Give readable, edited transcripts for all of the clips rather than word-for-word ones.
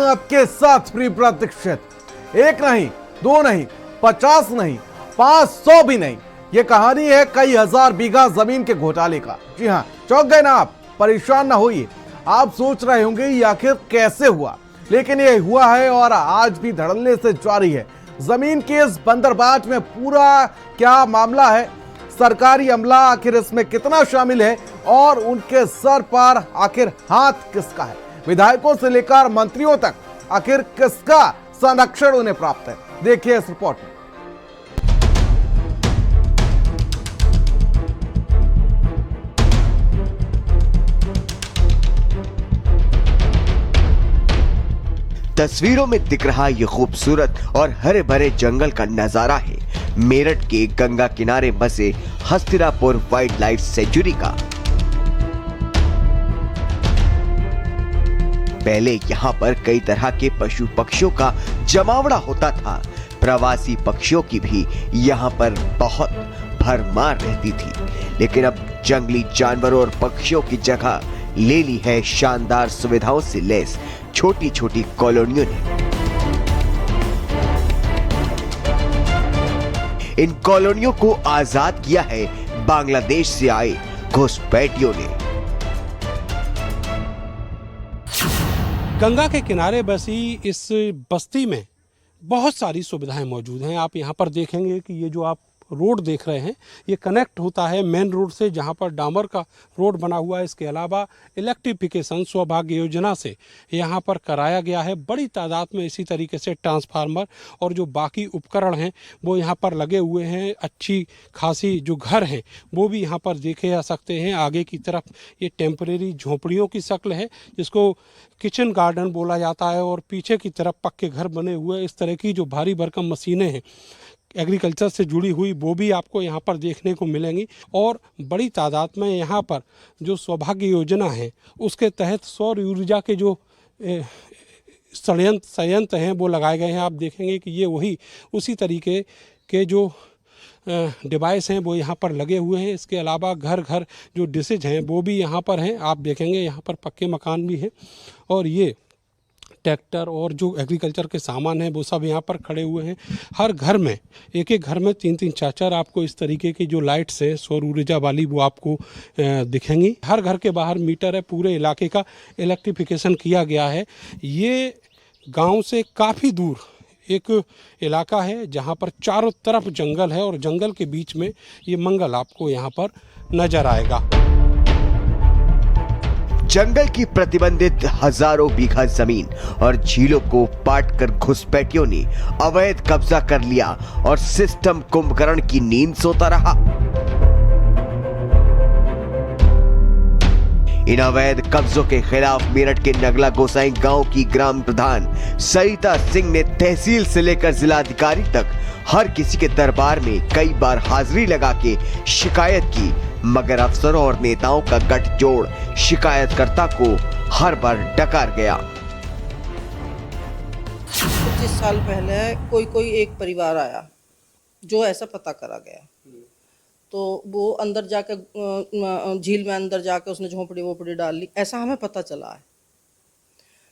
आपके साथ फ्री प्रतिष्ठित, एक नहीं, दो नहीं, 50 नहीं, 500 भी नहीं। ये कहानी है कई हजार बीघा जमीन के घोटाले का। जी हाँ, चौंक गए ना आप? परेशान ना होइए। आप सोच रहे होंगे ये आखिर कैसे हुआ, लेकिन ये हुआ है और आज भी धड़ल्ले से जारी है। जमीन के इस बंदरबाट में पूरा क्या मामला है, सरकारी अमला आखिर इसमें कितना शामिल है और उनके सर पर आखिर हाथ किसका है, विधायकों से लेकर मंत्रियों तक आखिर किसका संरक्षण उन्हें प्राप्त है, देखिए इस रिपोर्ट में। तस्वीरों में दिख रहा ये खूबसूरत और हरे भरे जंगल का नजारा है मेरठ के गंगा किनारे बसे हस्तिनापुर वाइल्ड लाइफ सेंचुरी का। पहले यहाँ पर कई तरह के पशु पक्षियों का जमावड़ा होता था। प्रवासी पक्षियों की भी यहाँ पर बहुत भरमार रहती थी, लेकिन अब जंगली जानवरों और पक्षियों की जगह ले ली है शानदार सुविधाओं से लैस छोटी छोटी कॉलोनियों ने। इन कॉलोनियों को आजाद किया है बांग्लादेश से आए घुसपैठियों ने। गंगा के किनारे बसी इस बस्ती में बहुत सारी सुविधाएं मौजूद हैं। आप यहाँ पर देखेंगे कि ये जो आप रोड देख रहे हैं ये कनेक्ट होता है मेन रोड से, जहाँ पर डामर का रोड बना हुआ है। इसके अलावा इलेक्ट्रिफिकेशन सौभाग्य योजना से यहाँ पर कराया गया है। बड़ी तादाद में इसी तरीके से ट्रांसफार्मर और जो बाकी उपकरण हैं वो यहाँ पर लगे हुए हैं। अच्छी खासी जो घर हैं वो भी यहाँ पर देखे जा सकते हैं। आगे की तरफ ये टेम्परेरी झोपड़ियों की शक्ल है जिसको किचन गार्डन बोला जाता है, और पीछे की तरफ पक्के घर बने हुए। इस तरह की जो भारी भरकम मशीनें हैं एग्रीकल्चर से जुड़ी हुई वो भी आपको यहाँ पर देखने को मिलेंगी। और बड़ी तादाद में यहाँ पर जो सौभाग्य योजना है उसके तहत सौर ऊर्जा के जो संयंत्र हैं वो लगाए गए हैं। आप देखेंगे कि ये वही उसी तरीके के जो डिवाइस हैं वो यहाँ पर लगे हुए हैं। इसके अलावा घर घर जो डिशेज हैं वो भी यहाँ पर हैं। आप देखेंगे यहाँ पर पक्के मकान भी हैं, और ये ट्रैक्टर और जो एग्रीकल्चर के सामान हैं वो सब यहाँ पर खड़े हुए हैं। हर घर में एक एक घर में 3-3 4-4 आपको इस तरीके की जो लाइट्स हैं सौर ऊर्जा वाली वो आपको दिखेंगी। हर घर के बाहर मीटर है। पूरे इलाके का इलेक्ट्रिफिकेशन किया गया है। ये गांव से काफ़ी दूर एक इलाका है जहाँ पर चारों तरफ जंगल है, और जंगल के बीच में ये मंगल आपको यहाँ पर नजर आएगा। जंगल की प्रतिबंधित हजारों बीघा जमीन और झीलों को पाटकर घुसपैठियों ने अवैध कब्जा कर लिया और सिस्टम कुंभकर्ण की नींद सोता रहा। इन अवैध कब्जों के खिलाफ मेरठ के नगला गोसाई गांव की ग्राम प्रधान सरिता सिंह ने तहसील से लेकर जिलाधिकारी तक हर किसी के दरबार में कई बार हाजिरी लगा के शिकायत की, मगर अफसरों और नेताओं का गठजोड़ शिकायतकर्ता को हर बार डकार गया। 25 साल पहले कोई एक परिवार आया जो ऐसा पता करा गया, तो वो अंदर जाकर झील में अंदर जाकर उसने झोंपड़ी वोपड़ी डाल ली, ऐसा हमें पता चला है।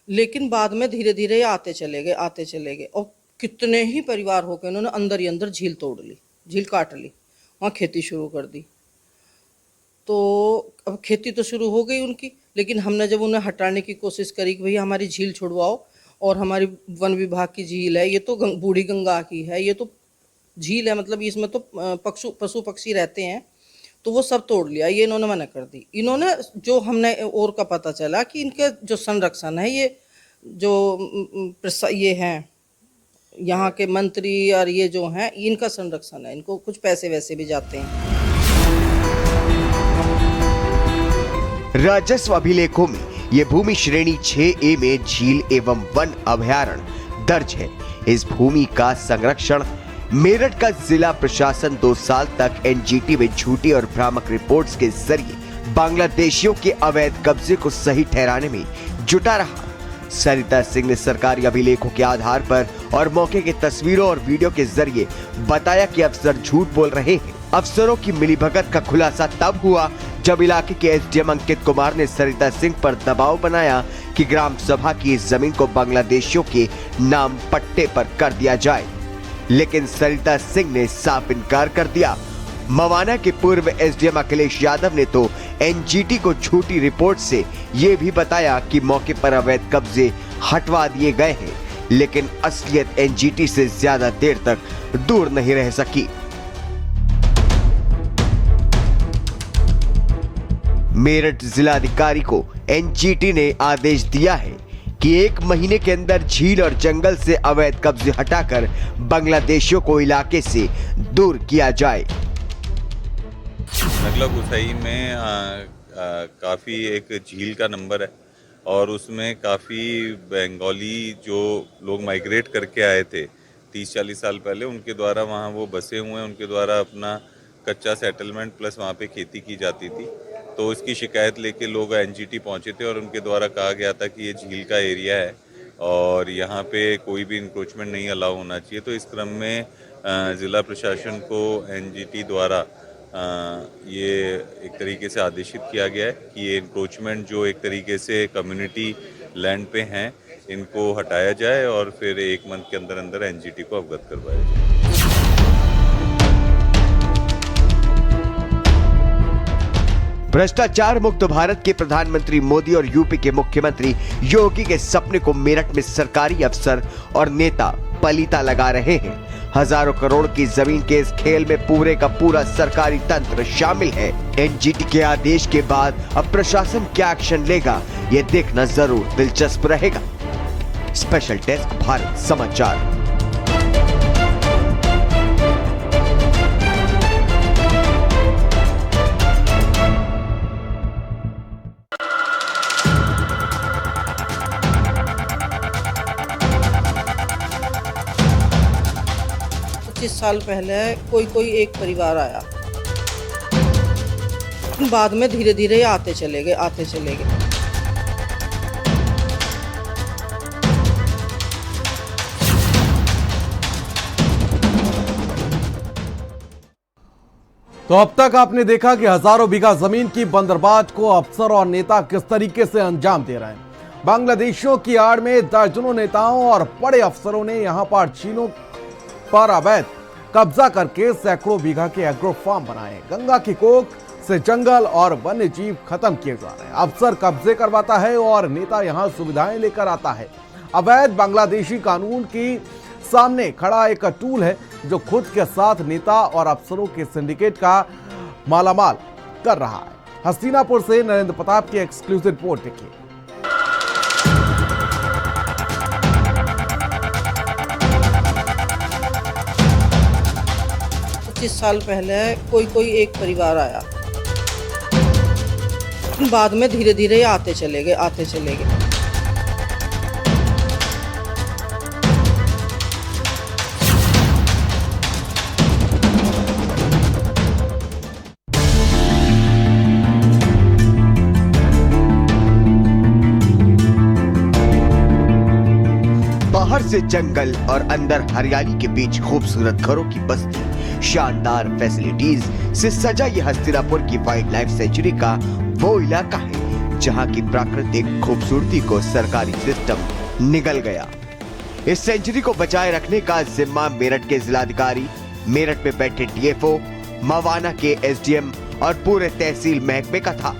लेकिन बाद में धीरे धीरे आते चले गए और कितने ही परिवार होकर उन्होंने अंदर ही अंदर झील तोड़ ली, झील काट ली, वहाँ खेती शुरू कर दी। तो अब खेती तो शुरू हो गई उनकी, लेकिन हमने जब उन्हें हटाने की कोशिश करी कि भैया हमारी झील छुड़वाओ, और हमारी वन विभाग की झील है, ये तो बूढ़ी गंगा की है, ये तो झील है, मतलब इसमें तो पशु पक्षी रहते हैं, तो वो सब तोड़ लिया। ये इन्होंने मना कर दी। इन्होंने जो हमने और का पता चला कि इनके जो संरक्षण है, ये जो ये हैं यहाँ के मंत्री और ये जो हैं इनका संरक्षण है, इनको कुछ पैसे वैसे भी जाते हैं। राजस्व अभिलेखों में ये भूमि श्रेणी 6A में झील एवं वन अभयारण्य दर्ज है। इस भूमि का संरक्षण मेरठ का जिला प्रशासन 2 साल तक एनजीटी में झूठी और भ्रामक रिपोर्ट्स के जरिए बांग्लादेशियों के अवैध कब्जे को सही ठहराने में जुटा रहा। सरिता सिंह ने सरकारी अभिलेखों के आधार पर और मौके की तस्वीरों और वीडियो के जरिए बताया कि अफसर झूठ बोल रहे हैं। अफसरों की मिलीभगत का खुलासा तब हुआ जब इलाके के एसडीएम अंकित कुमार ने सरिता सिंह पर दबाव बनाया कि ग्राम सभा की इस जमीन को बांग्लादेशियों के नाम पट्टे पर कर दिया जाए, लेकिन सरिता सिंह ने साफ इनकार कर दिया। मवाना के पूर्व एसडीएम अखिलेश यादव ने तो एनजीटी को झूठी रिपोर्ट से ये भी बताया कि मौके पर अवैध कब्जे हटवा दिए गए हैं, लेकिन असलियत एनजीटी से ज्यादा देर तक दूर नहीं रह सकी। मेरठ जिलाधिकारी को एनजीटी ने आदेश दिया है कि 1 महीने के अंदर झील और जंगल से अवैध कब्जे हटाकर बांग्लादेशियों को इलाके से दूर किया जाए। नगला गुसाई में काफ़ी एक झील का नंबर है और उसमें काफ़ी बंगाली जो लोग माइग्रेट करके आए थे 30-40 साल पहले, उनके द्वारा वहाँ वो बसे हुए हैं, उनके द्वारा अपना कच्चा सेटलमेंट प्लस वहाँ पे खेती की जाती थी। तो इसकी शिकायत लेके लोग एनजीटी पहुँचे थे और उनके द्वारा कहा गया था कि ये झील का एरिया है और यहाँ पे कोई भी इंक्रोचमेंट नहीं अलाउ होना चाहिए। तो इस क्रम में ज़िला प्रशासन को एनजीटी द्वारा ये एक तरीके से आदेशित किया गया है कि ये इंक्रोचमेंट जो एक तरीके से कम्युनिटी लैंड पे हैं, इनको हटाया जाए और फिर 1 मंथ के अंदर अंदर एनजीटी को अवगत करवाया जाए। भ्रष्टाचार मुक्त भारत के प्रधानमंत्री मोदी और यूपी के मुख्यमंत्री योगी के सपने को मेरठ में सरकारी अफसर और नेता पलीता लगा रहे हैं। हजारों करोड़ की जमीन के इस खेल में पूरे का पूरा सरकारी तंत्र शामिल है। एनजीटी के आदेश के बाद अब प्रशासन क्या एक्शन लेगा, ये देखना जरूर दिलचस्प रहेगा। स्पेशल डेस्क, भारत समाचार। साल पहले कोई एक परिवार आया, बाद में धीरे धीरे आते चले गए। तो अब तक आपने देखा कि हजारों बीघा जमीन की बंदरबांट को अफसर और नेता किस तरीके से अंजाम दे रहे हैं। बांग्लादेशियों की आड़ में दर्जनों नेताओं और बड़े अफसरों ने यहां पर झीलों पर अवैध कब्जा करके सैकड़ों बीघा के एग्रो फार्म बनाए। गंगा की कोख से जंगल और वन्य जीव खत्म किए जा रहे हैं। अफसर कब्जे करवाता है और नेता यहां सुविधाएं लेकर आता है। अवैध बांग्लादेशी कानून की सामने खड़ा एक टूल है जो खुद के साथ नेता और अफसरों के सिंडिकेट का मालामाल कर रहा है। हस्तिनापुर से नरेंद्र प्रताप की एक्सक्लूसिव रिपोर्ट देखिए। 25 साल पहले कोई एक परिवार आया, बाद में धीरे धीरे आते चले गए। बाहर से जंगल और अंदर हरियाली के बीच खूबसूरत घरों की बस्ती, शानदार फैसिलिटीज से सजा ये हस्तिनापुर की वाइल्ड लाइफ सेंचुरी का वो इलाका है जहां की प्राकृतिक खूबसूरती को सरकारी सिस्टम निगल गया। इस सेंचुरी को बचाए रखने का जिम्मा मेरठ के जिलाधिकारी, मेरठ में बैठे डीएफओ, मवाना के एसडीएम और पूरे तहसील महकमे का था,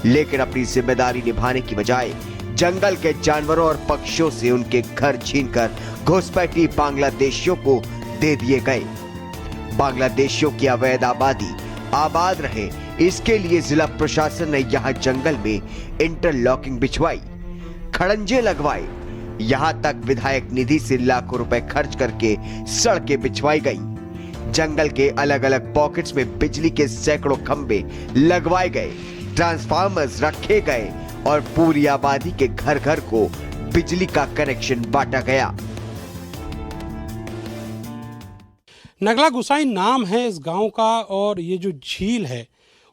लेकिन अपनी जिम्मेदारी निभाने की बजाय जंगल के जानवरों और पक्षियों से उनके घर छीनकर घुसपैठी बांग्लादेशियों को दे दिए गए। बांग्लादेशियों की अवैध आबादी आबाद रहे, इसके लिए जिला प्रशासन ने यहां जंगल में इंटरलॉकिंग बिछवाई, खड़ंजे लगवाए। यहां तक विधायक निधि से लाखों रुपए खर्च करके सड़कें बिछवाई गई। जंगल के अलग अलग पॉकेट्स में बिजली के सैकड़ों खंभे लगवाए गए, ट्रांसफार्मर्स रखे गए और पूरी आबादी के घर घर को बिजली का कनेक्शन बांटा गया। नगला गुसाई नाम है इस गांव का और ये जो झील है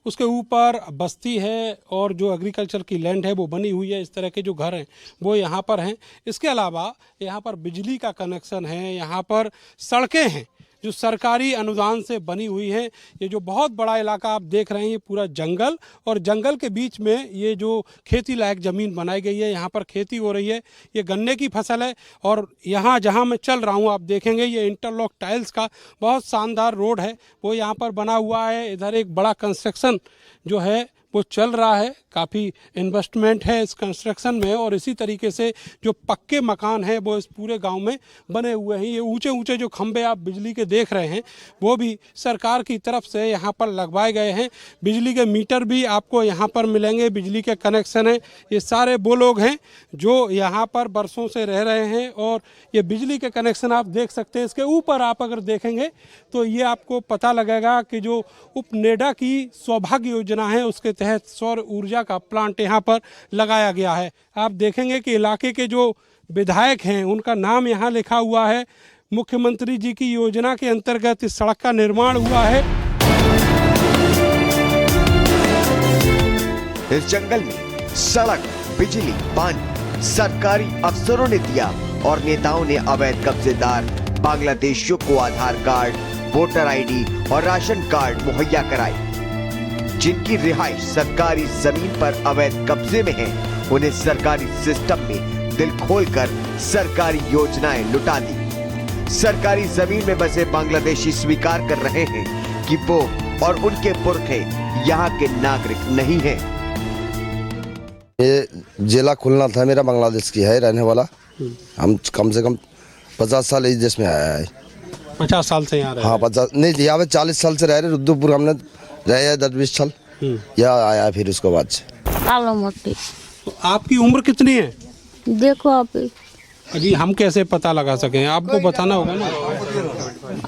उसके ऊपर बस्ती है और जो एग्रीकल्चर की लैंड है वो बनी हुई है। इस तरह के जो घर हैं वो यहाँ पर हैं। इसके अलावा यहाँ पर बिजली का कनेक्शन है, यहाँ पर सड़कें हैं जो सरकारी अनुदान से बनी हुई हैं। ये जो बहुत बड़ा इलाका आप देख रहे हैं ये पूरा जंगल, और जंगल के बीच में ये जो खेती लायक ज़मीन बनाई गई है, यहाँ पर खेती हो रही है। ये गन्ने की फसल है, और यहाँ जहाँ मैं चल रहा हूँ आप देखेंगे ये इंटरलॉक टाइल्स का बहुत शानदार रोड है वो यहाँ पर बना हुआ है। इधर एक बड़ा कंस्ट्रक्शन जो है वो चल रहा है, काफ़ी इन्वेस्टमेंट है इस कंस्ट्रक्शन में, और इसी तरीके से जो पक्के मकान हैं वो इस पूरे गांव में बने हुए हैं। ये ऊंचे ऊंचे जो खंभे आप बिजली के देख रहे हैं वो भी सरकार की तरफ से यहाँ पर लगवाए गए हैं। बिजली के मीटर भी आपको यहाँ पर मिलेंगे, बिजली के कनेक्शन है। ये सारे वो लोग हैं जो यहाँ पर बरसों से रह रहे हैं, और ये बिजली के कनेक्शन आप देख सकते हैं। इसके ऊपर आप अगर देखेंगे तो ये आपको पता लगेगा कि जो उपनेडा की सौभाग्य योजना है उसके तहत सौर ऊर्जा का प्लांट यहाँ पर लगाया गया है। आप देखेंगे कि इलाके के जो विधायक हैं उनका नाम यहाँ लिखा हुआ है। मुख्यमंत्री जी की योजना के अंतर्गत इस सड़क का निर्माण हुआ है। इस जंगल में सड़क, बिजली, पानी सरकारी अफसरों ने दिया और नेताओं ने अवैध कब्जेदार बांग्लादेशियों को आधार कार्ड, वोटर आईडी और राशन कार्ड मुहैया कराए। जिनकी रिहाइश सरकारी जमीन पर अवैध कब्जे में है, उन्हें सरकारी सिस्टम में दिल खोलकर सरकारी योजनाएं लुटा दी। सरकारी जमीन में बसे बांग्लादेशी स्वीकार कर रहे हैं कि वो और उनके पुरखे यहाँ के नागरिक नहीं हैं। ये जिला खुलना था मेरा, बांग्लादेश की है रहने वाला। हम कम से कम 50 साल इस देश में आया है। 50 साल से यहाँ रहे? हाँ 50 नहीं, यहाँ पे 40 साल से रह रहे। रुद्रपुर हमने रहे हैं 10-20 साल, यहाँ आया फिर उसके बाद से। कालो मोटी। तो आपकी उम्र कितनी है? देखो आप। जी हम कैसे पता लगा सकें, आपको बताना होगा ना।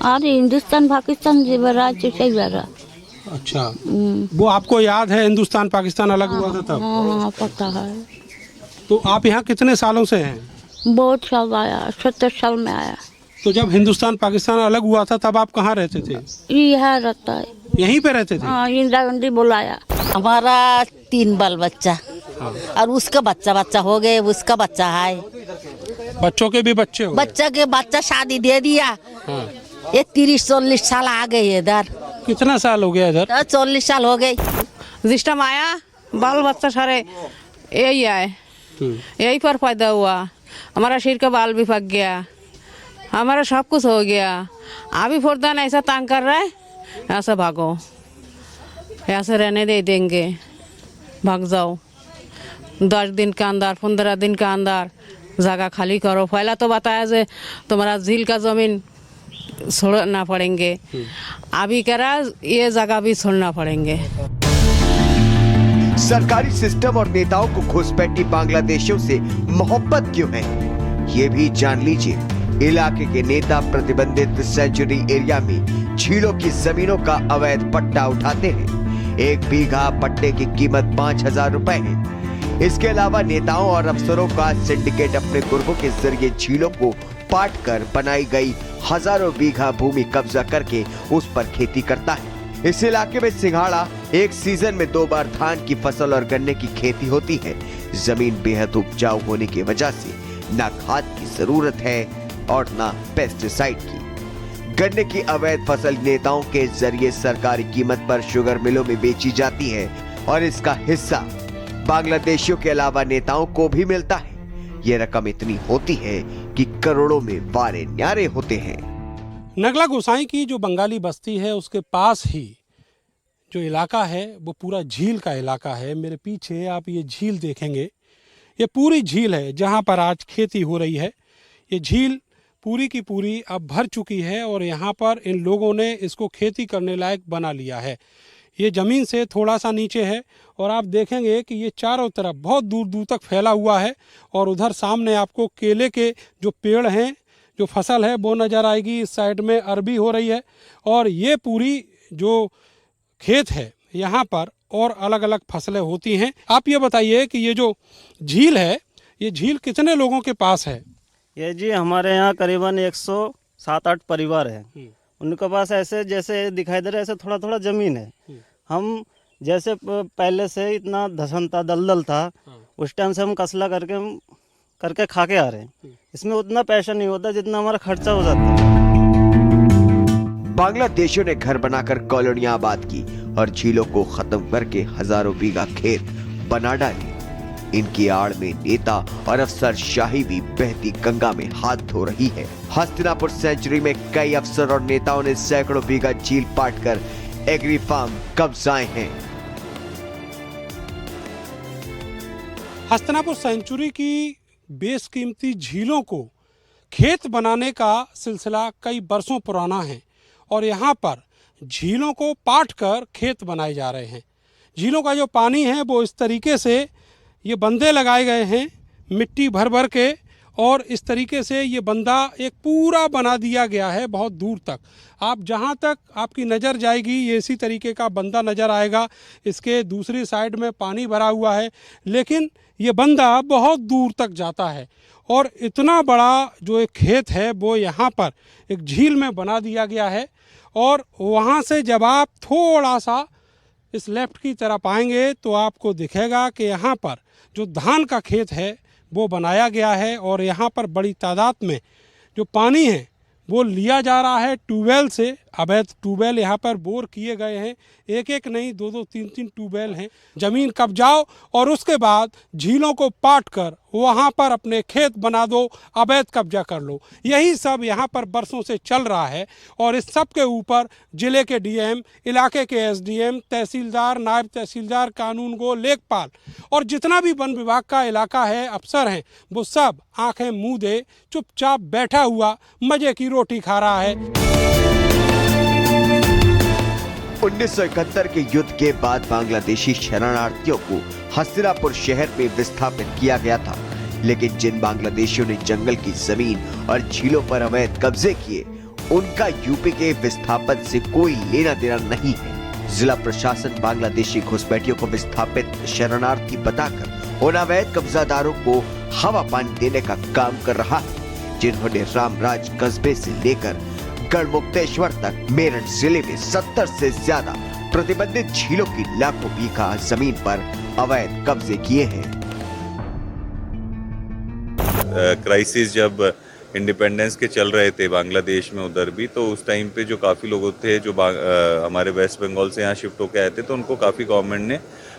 अरे हिंदुस्तान पाकिस्तान राज्य सही रहा। अच्छा, वो आपको याद है हिंदुस्तान पाकिस्तान अलग हुआ था तब? हाँ पता है। तो आप यहाँ कितने सालों से हैं? बहुत साल आया, 70 साल में आया। तो जब हिंदुस्तान पाकिस्तान अलग हुआ था तब आप कहाँ रहते थे? यहाँ रहता है। यहीं पे रहते थे? हाँ, इंदिरा गांधी बुलाया। हमारा 3 बाल बच्चा, और उसका बच्चा हो गए, उसका बच्चा है। बच्चों के भी बच्चे हो? बच्चा के बच्चा शादी दे दिया। ये 30-40 साल आ गए इधर। कितना साल हो गया इधर? 40 साल हो गए। सिस्टम आया, बाल बच्चा सारे यही आए, यही पर पैदा हुआ। हमारा सिर का बाल भी पक गया, हमारा सब कुछ हो गया। अभी फुर्दान ऐसा तंग कर रहा है, यहाँ से भागो, यहाँ से रहने दे देंगे, भाग जाओ। 10 दिन के अंदर, 15 दिन के अंदर जगह खाली करो। पहला तो बताया जे तुम्हारा झील का जमीन छोड़ना पड़ेंगे, अभी कह रहा ये जगह भी छोड़ना पड़ेंगे। सरकारी सिस्टम और नेताओं को घुसपैठी बांग्लादेशियों से मोहब्बत क्यों है, ये भी जान लीजिए। इलाके के नेता प्रतिबंधित सेंचुरी एरिया में झीलों की जमीनों का अवैध पट्टा उठाते हैं। 1 बीघा पट्टे की कीमत 5,000 रुपए है। इसके अलावा नेताओं और अफसरों का सिंडिकेट अपने गुर्गों के जरिए झीलों को पाट कर बनाई गई हजारों बीघा भूमि कब्जा करके उस पर खेती करता है। इस इलाके में सिंघाड़ा एक सीजन में 2 बार धान की फसल और गन्ने की खेती होती है। जमीन बेहद उपजाऊ होने की वजह से न खाद की जरूरत है और न पेस्टिसाइड की। गन्ने की अवैध फसल नेताओं के जरिए सरकारी कीमत पर शुगर मिलों में बेची जाती है और इसका हिस्सा बांग्लादेशियों के अलावा नेताओं को भी मिलता है। ये रकम इतनी होती है कि करोड़ों में वारे न्यारे होते हैं। नगला गोसाई की जो बंगाली बस्ती है उसके पास ही जो इलाका है वो पूरा झील का इलाका है। मेरे पीछे आप ये झील देखेंगे, ये पूरी झील है जहाँ पर आज खेती हो रही है। ये झील पूरी की पूरी अब भर चुकी है और यहाँ पर इन लोगों ने इसको खेती करने लायक बना लिया है। ये ज़मीन से थोड़ा सा नीचे है और आप देखेंगे कि ये चारों तरफ बहुत दूर दूर तक फैला हुआ है। और उधर सामने आपको केले के जो पेड़ हैं, जो फसल है वो नज़र आएगी। इस साइड में अरबी हो रही है और ये पूरी जो खेत है यहाँ पर और अलग अलग फसलें होती हैं। आप ये बताइए कि ये जो झील है, ये झील कितने लोगों के पास है? ये जी हमारे यहाँ करीबन 107-8 परिवार है। उनके पास ऐसे जैसे दिखाई दे रहा है ऐसे थोड़ा थोड़ा ज़मीन है। हम जैसे पहले से इतना धसन था, दलदल था, उस टाइम से हम कसला करके खा के आ रहे हैं। इसमें उतना पैसा नहीं होता जितना हमारा खर्चा हो जाता है। बांग्लादेशियों ने घर बनाकर कॉलोनियां आबाद की और झीलों को खत्म करके हजारों बीघा खेत बना डाले। इनकी आड़ में नेता और अफसरशाही भी बहती गंगा में हाथ धो रही है। हस्तिनापुर सेंचुरी में कई अफसर और नेताओं ने सैकड़ों बीघा झील पाट कर एग्री फार्म कब्जाए हैं। हस्तिनापुर सेंचुरी की बेशकीमती झीलों को खेत बनाने का सिलसिला कई बरसों पुराना है और यहाँ पर झीलों को पाट कर खेत बनाए जा रहे हैं। झीलों का जो पानी है वो इस तरीके से ये बंदे लगाए गए हैं मिट्टी भर भर के, और इस तरीके से ये बंदा एक पूरा बना दिया गया है। बहुत दूर तक आप जहाँ तक आपकी नज़र जाएगी ये इसी तरीके का बंदा नज़र आएगा। इसके दूसरी साइड में पानी भरा हुआ है, लेकिन ये बंदा बहुत दूर तक जाता है और इतना बड़ा जो एक खेत है वो यहाँ पर एक झील में बना दिया गया है। और वहाँ से जब आप थोड़ा सा इस लेफ्ट की तरफ आएंगे तो आपको दिखेगा कि यहाँ पर जो धान का खेत है वो बनाया गया है और यहाँ पर बड़ी तादाद में जो पानी है वो लिया जा रहा है ट्यूबवेल से। अवैध ट्यूबवेल यहाँ पर बोर किए गए हैं, एक एक नहीं दो दो तीन तीन ट्यूबवेल हैं। ज़मीन कब्जाओ और उसके बाद झीलों को पाट कर वहाँ पर अपने खेत बना दो, अवैध कब्जा कर लो। यही सब यहाँ पर बरसों से चल रहा है और इस सब के ऊपर ज़िले के डीएम, इलाके के एसडीएम, तहसीलदार, नायब तहसीलदार, कानूनगो, लेखपाल और जितना भी वन विभाग का इलाका है, अफसर हैं, वो सब आंखें मूंदे चुपचाप बैठा हुआ मजे की रोटी खा रहा है। 1971 के युद्ध के बाद बांग्लादेशी शरणार्थियों को हस्तिनापुर शहर में विस्थापित किया गया था, लेकिन जिन बांग्लादेशियों ने जंगल की जमीन और झीलों पर अवैध कब्जे किए, उनका यूपी के विस्थापन से कोई लेना देना नहीं है। जिला प्रशासन बांग्लादेशी घुसपैठियों को विस्थापित शरणार्थी बताकर उन अवैध कब्जादारों को हवा पानी देने का काम कर रहा है, जिन्होंने रामराज कस्बे से लेकर गढ़मुक्तेश्वर तक मेरठ जिले में 70 से ज्यादा प्रतिबंधित झीलों की लाखों बीघा जमीन पर अवैध कब्जे किए हैं। क्राइसिस जब इंडिपेंडेंस के चल रहे थे बांग्लादेश में उधर भी, तो उस टाइम पे जो काफ़ी लोग थे जो हमारे वेस्ट बंगाल से यहाँ शिफ्ट होकर आए थे, तो उनको काफ़ी गवर्नमेंट ने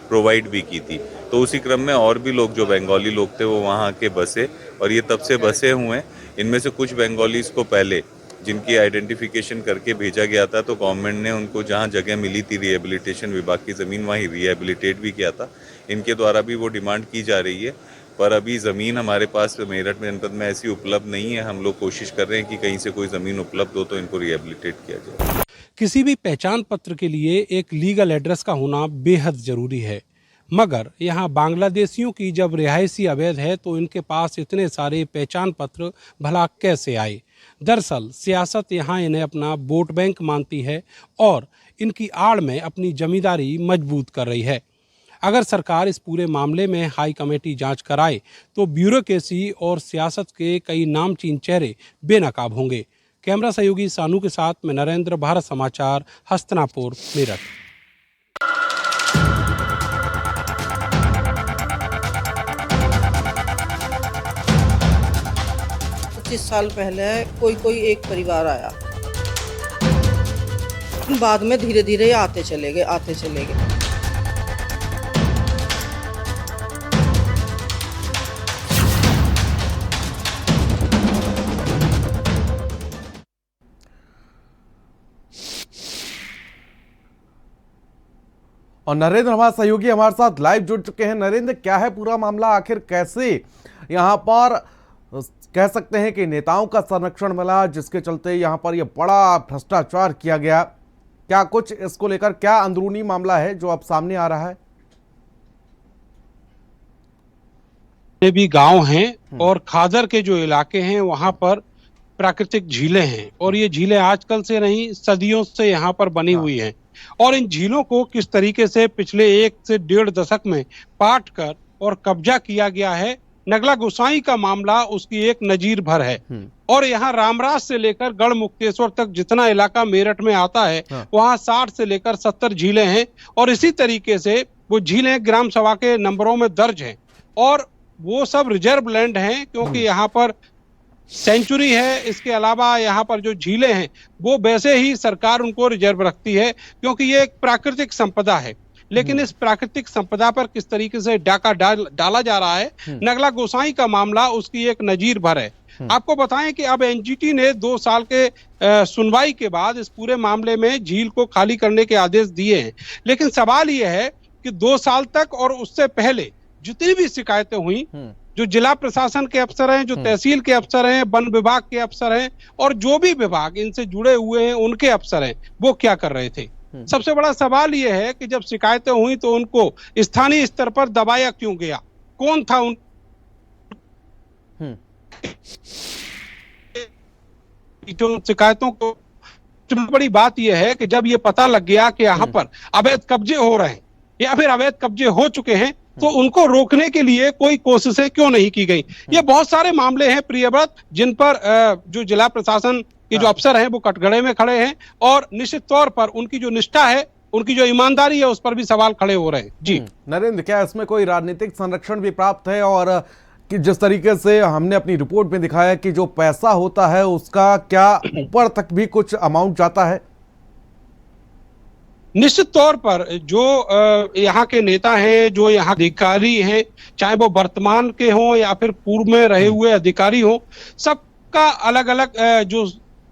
प्रोवाइड भी की थी। तो उसी क्रम में और भी लोग जो बंगाली लोग थे वो वहाँ के बसे और ये तब से बसे हुए हैं। इनमें से कुछ बंगालीज को पहले जिनकी आइडेंटिफिकेशन करके भेजा गया था, तो गवर्नमेंट ने उनको जहाँ जगह मिली थी रिहेबिलिटेशन विभाग की ज़मीन, वहीं रिहेबिलिटेट भी किया था। इनके द्वारा भी वो डिमांड की जा रही है, पर अभी ज़मीन हमारे पास मेरठ में जनपद में ऐसी उपलब्ध नहीं है। हम लोग कोशिश कर रहे हैं कि कहीं से कोई ज़मीन उपलब्ध हो तो इनको रिहेबिलिटेट किया जाए। किसी भी पहचान पत्र के लिए एक लीगल एड्रेस का होना बेहद ज़रूरी है, मगर यहाँ बांग्लादेशियों की जब रिहायशी अवैध है तो इनके पास इतने सारे पहचान पत्र भला कैसे आए। दरअसल सियासत यहाँ इन्हें अपना वोट बैंक मानती है और इनकी आड़ में अपनी जमींदारी मजबूत कर रही है। अगर सरकार इस पूरे मामले में हाई कमेटी जांच कराए तो ब्यूरोक्रेसी और सियासत के कई नामचीन चेहरे बेनकाब होंगे। कैमरा सहयोगी सानू के साथ मैं नरेंद्र, भारत समाचार, हस्तिनापुर, मेरठ। 25 साल पहले कोई एक परिवार आया, बाद में धीरे धीरे आते चले गए। और नरेंद्र हमारे सहयोगी हमारे साथ लाइव जुड़ चुके हैं। नरेंद्र, क्या है पूरा मामला, आखिर कैसे यहाँ पर कह सकते हैं कि नेताओं का संरक्षण मिला, जिसके चलते यहाँ पर यह बड़ा भ्रष्टाचार किया गया? क्या कुछ इसको लेकर क्या अंदरूनी मामला है जो अब सामने आ रहा है? ये भी गांव हैं और खादर के जो इलाके हैं वहां पर प्राकृतिक झीलें हैं और ये झीलें आजकल से नहीं, सदियों से यहाँ पर बनी हुई हैं। और इन झीलों को किस तरीके से पिछले 1 से 1.5 दशक में पाट कर और कब्जा किया गया है, नगला गोसाई का मामला उसकी एक नजीर भर है। और यहाँ रामराज से लेकर गढ़मुक्तेश्वर तक जितना इलाका मेरठ में आता है, वहाँ 60 से लेकर 70 झीलें हैं और इसी तरीके से वो झीलें ग्राम सभा के नंबरों में दर्ज हैं और वो सब रिजर्व लैंड हैं, क्योंकि यहाँ पर सेंचुरी है, इसके अलावा यहाँ पर जो झीलें हैं वो वैसे ही सरकार उनको रिजर्व रखती है, क्योंकि ये एक प्राकृतिक संपदा है। लेकिन इस प्राकृतिक संपदा पर किस तरीके से डाका डाला जा रहा है, नगला गोसाई का मामला उसकी एक नजीर भर है। आपको बताएं कि अब एनजीटी ने 2 साल के सुनवाई के बाद इस पूरे मामले में झील को खाली करने के आदेश दिए हैं। लेकिन सवाल यह है कि 2 साल तक और उससे पहले जितनी भी शिकायतें हुई, जो जिला प्रशासन के अफसर हैं, जो तहसील के अफसर हैं, वन विभाग के अफसर हैं और जो भी विभाग इनसे जुड़े हुए हैं उनके अफसर हैं, वो क्या कर रहे थे। सबसे बड़ा सवाल यह है कि जब शिकायतें हुई तो उनको स्थानीय स्तर पर दबाया क्यों गया, कौन था उन शिकायतों को। बड़ी बात यह है कि जब ये पता लग गया कि यहाँ पर अवैध कब्जे हो रहे हैं या फिर अवैध कब्जे हो चुके हैं, तो उनको रोकने के लिए कोई कोशिशें क्यों नहीं की गई। ये बहुत सारे मामले हैं प्रियव्रत, जिन पर जो जिला प्रशासन के जो अफसर हैं वो कटघरे में खड़े हैं और निश्चित तौर पर उनकी जो निष्ठा है, उनकी जो ईमानदारी है, उस पर भी सवाल खड़े हो रहे हैं। जी नरेंद्र, क्या इसमें कोई राजनीतिक संरक्षण भी प्राप्त है, और कि जिस तरीके से हमने अपनी रिपोर्ट में दिखाया कि जो पैसा होता है उसका क्या ऊपर तक भी कुछ अमाउंट जाता है? निश्चित तौर पर जो यहाँ के नेता हैं, जो यहाँ अधिकारी हैं, चाहे वो वर्तमान के हों या फिर पूर्व में रहे हुए अधिकारी हों, सबका अलग अलग जो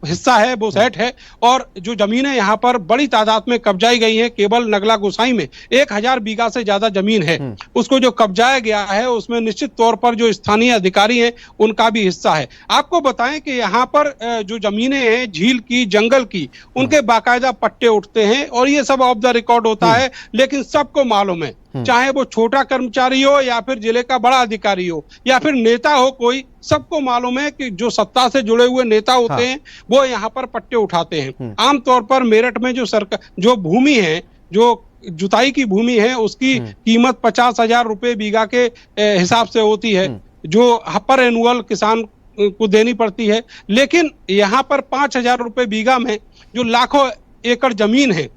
हिस्सा है वो सेट है। और जो जमीनें यहाँ पर बड़ी तादाद में कब्जाई गई हैं, केवल नगला गोसाई में 1000 बीघा से ज्यादा जमीन है, उसको जो कब्जाया गया है उसमें निश्चित तौर पर जो स्थानीय अधिकारी हैं उनका भी हिस्सा है। आपको बताएं कि यहाँ पर जो जमीनें हैं झील की, जंगल की, उनके बाकायदा पट्टे उठते हैं और ये सब ऑफ द रिकॉर्ड होता है। लेकिन सबको मालूम है, चाहे वो छोटा कर्मचारी हो या फिर जिले का बड़ा अधिकारी हो या फिर नेता हो, कोई, सबको मालूम है कि जो सत्ता से जुड़े हुए नेता होते हैं वो यहाँ पर पट्टे उठाते हैं। आमतौर पर मेरठ में जो भूमि है, जो जुताई की भूमि है, उसकी कीमत 50,000 रुपए बीघा के हिसाब से होती है, जो पर एनुअल किसान को देनी पड़ती है। लेकिन यहाँ पर 5,000 रुपए बीघा में जो लाखों एकड़ जमीन है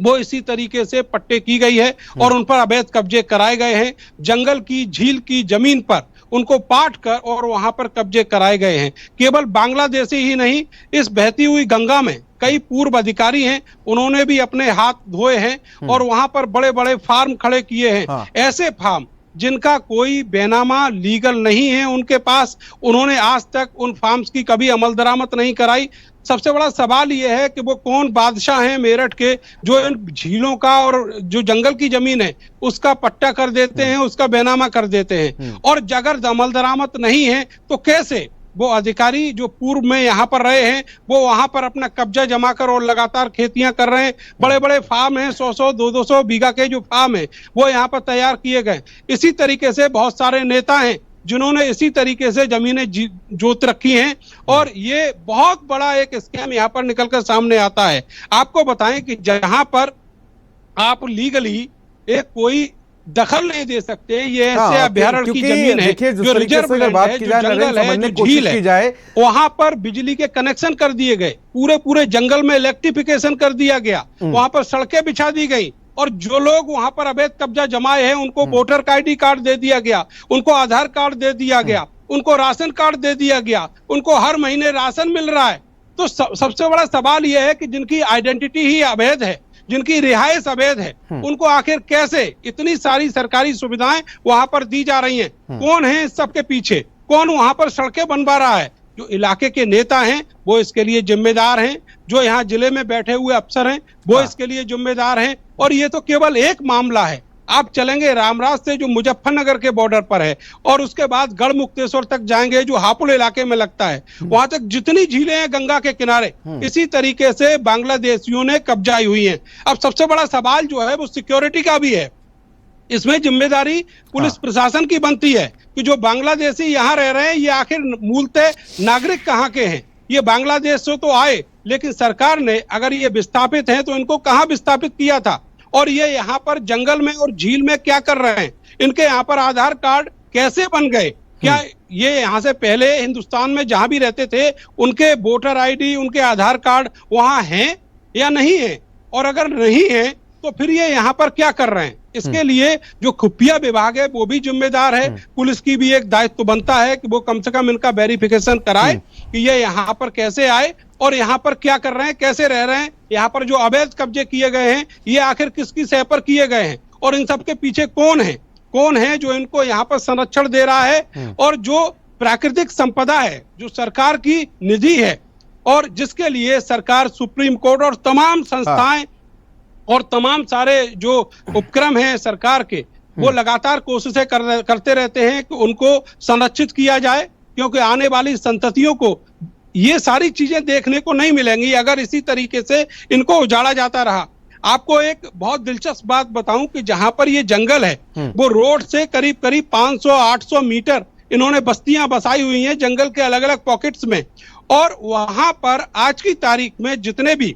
वो इसी तरीके से पट्टे की गई है और उन पर अवैध कब्जे कराए गए हैं। जंगल की, झील की जमीन पर उनको पाट कर और वहां पर कब्जे कराए गए हैं। केवल बांग्लादेशी ही नहीं, इस बहती हुई गंगा में कई पूर्व अधिकारी हैं, उन्होंने भी अपने हाथ धोए हैं और वहां पर बड़े बड़े फार्म खड़े किए हैं। ऐसे फार्म जिनका कोई बैनामा लीगल नहीं है उनके पास, उन्होंने आज तक उन फार्म्स की कभी अमल दरामद नहीं कराई। सबसे बड़ा सवाल यह है कि वो कौन बादशाह हैं मेरठ के, जो इन झीलों का और जो जंगल की जमीन है उसका पट्टा कर देते हैं, उसका बैनामा कर देते हैं। और अगर अमल दरामद नहीं है तो कैसे वो अधिकारी जो पूर्व में यहाँ पर रहे हैं वो वहां पर अपना कब्जा जमा कर और लगातार खेतियां कर रहे हैं। बड़े बड़े फार्म हैं, 100-100, 200 बीघा के जो फार्म है वो यहाँ पर तैयार किए गए। इसी तरीके से बहुत सारे नेता हैं जिन्होंने इसी तरीके से जमीनें जोत रखी हैं और ये बहुत बड़ा एक स्कैम यहाँ पर निकलकर सामने आता है। आपको बताएं कि जहां पर आप लीगली एक कोई दखल नहीं दे सकते, ये ऐसे अभयारण्य की जमीन है, जो रिजर्व लैंड है, जो जंगल है, जो झील है, वहां पर बिजली के कनेक्शन कर दिए गए, पूरे जंगल में इलेक्ट्रिफिकेशन कर दिया गया, वहां पर सड़कें बिछा दी गई और जो लोग वहां पर अवैध कब्जा जमाए हैं उनको वोटर आईडी कार्ड दे दिया गया, उनको आधार कार्ड दे दिया गया, उनको राशन कार्ड दे दिया गया, उनको हर महीने राशन मिल रहा है। तो सबसे बड़ा सवाल यह है कि जिनकी आइडेंटिटी ही अवैध है, जिनकी रिहाइश अवैध है, उनको आखिर कैसे इतनी सारी सरकारी सुविधाएं वहां पर दी जा रही हैं? कौन है इस सबके पीछे? कौन वहां पर सड़कें बनवा रहा है? जो इलाके के नेता हैं वो इसके लिए जिम्मेदार हैं, जो यहाँ जिले में बैठे हुए अफसर हैं वो इसके लिए जिम्मेदार हैं। और ये तो केवल एक मामला है, आप चलेंगे रामराज से जो मुजफ्फरनगर के बॉर्डर पर है और उसके बाद गढ़ मुक्तेश्वर तक जाएंगे जो हापुड़ इलाके में लगता है, वहां तक जितनी झीलें हैं गंगा के किनारे इसी तरीके से बांग्लादेशियों ने कब्जाई हुई हैं। अब सबसे बड़ा सवाल जो है वो सिक्योरिटी का भी है। इसमें जिम्मेदारी पुलिस प्रशासन की बनती है कि जो बांग्लादेशी यहाँ रह रहे हैं ये आखिर मूलतः नागरिक कहाँ के हैं। ये बांग्लादेश से तो आए, लेकिन सरकार ने अगर ये विस्थापित हैं तो इनको कहाँ विस्थापित किया था और ये यहाँ पर जंगल में और झील में क्या कर रहे हैं? इनके यहाँ पर आधार कार्ड कैसे बन गए? क्या ये यहाँ से पहले हिंदुस्तान में जहां भी रहते थे उनके वोटर आईडी, उनके आधार कार्ड वहां हैं या नहीं है? और अगर नहीं है तो फिर ये यहाँ पर क्या कर रहे हैं? इसके लिए जो खुफिया विभाग है वो भी जिम्मेदार है, पुलिस की भी एक दायित्व बनता है कि वो कम से कम इनका वेरिफिकेशन कराए कि ये यहाँ पर कैसे आए और यहाँ पर क्या कर रहे हैं, कैसे रह रहे हैं, यहाँ पर जो अवैध कब्जे किए गए हैं ये आखिर किसकी सह पर किए गए हैं और इन सब के पीछे कौन है जो इनको यहाँ पर संरक्षण दे रहा है, और जो प्राकृतिक संपदा है जो सरकार की निधि है और जिसके लिए सरकार, सुप्रीम कोर्ट और तमाम संस्थाएं और तमाम सारे जो उपक्रम हैं सरकार के, वो लगातार कोशिशें करते रहते हैं कि उनको संरक्षित किया जाए, क्योंकि आने वाली संततियों को ये सारी चीजें देखने को नहीं मिलेंगी अगर इसी तरीके से इनको उजाड़ा जाता रहा। आपको एक बहुत दिलचस्प बात बताऊं कि जहां पर ये जंगल है वो रोड से करीब करीब 500-800 मीटर इन्होंने बस्तियां बसाई हुई हैं जंगल के अलग अलग पॉकेट्स में, और वहां पर आज की तारीख में जितने भी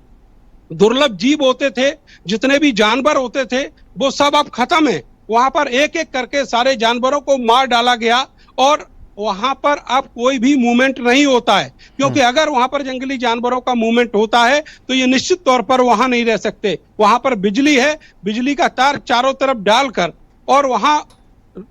दुर्लभ जीव होते थे, जितने भी जानवर होते थे, वो सब अब खत्म है। वहां पर एक एक करके सारे जानवरों को मार डाला गया और वहां पर अब कोई भी मूवमेंट नहीं होता है, क्योंकि अगर वहां पर जंगली जानवरों का मूवमेंट होता है तो ये निश्चित तौर पर वहां नहीं रह सकते। वहां पर बिजली है, बिजली का तार चारों तरफ डालकर और वहां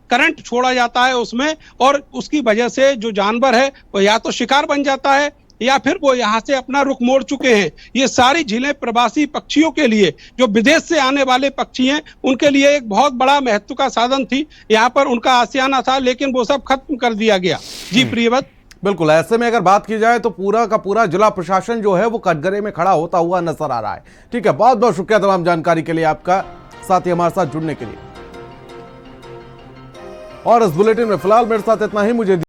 करंट छोड़ा जाता है उसमें, और उसकी वजह से जो जानवर है वो या तो शिकार बन जाता है या फिर वो यहाँ से अपना रुख मोड़ चुके हैं। ये सारी झीलें प्रवासी पक्षियों के लिए, जो विदेश से आने वाले पक्षी हैं, उनके लिए एक बहुत बड़ा महत्व का साधन थी। यहाँ पर उनका आशियाना था, लेकिन वो सब खत्म कर दिया गया। जी प्रियव्रत, बिल्कुल। ऐसे में अगर बात की जाए तो पूरा का पूरा जिला प्रशासन जो है वो कटघरे में खड़ा होता हुआ नजर आ रहा है। ठीक है, बहुत बहुत शुक्रिया तमाम जानकारी के लिए आपका, साथ ही हमारे साथ जुड़ने के लिए। और इस बुलेटिन में फिलहाल मेरे साथ इतना ही। मुझे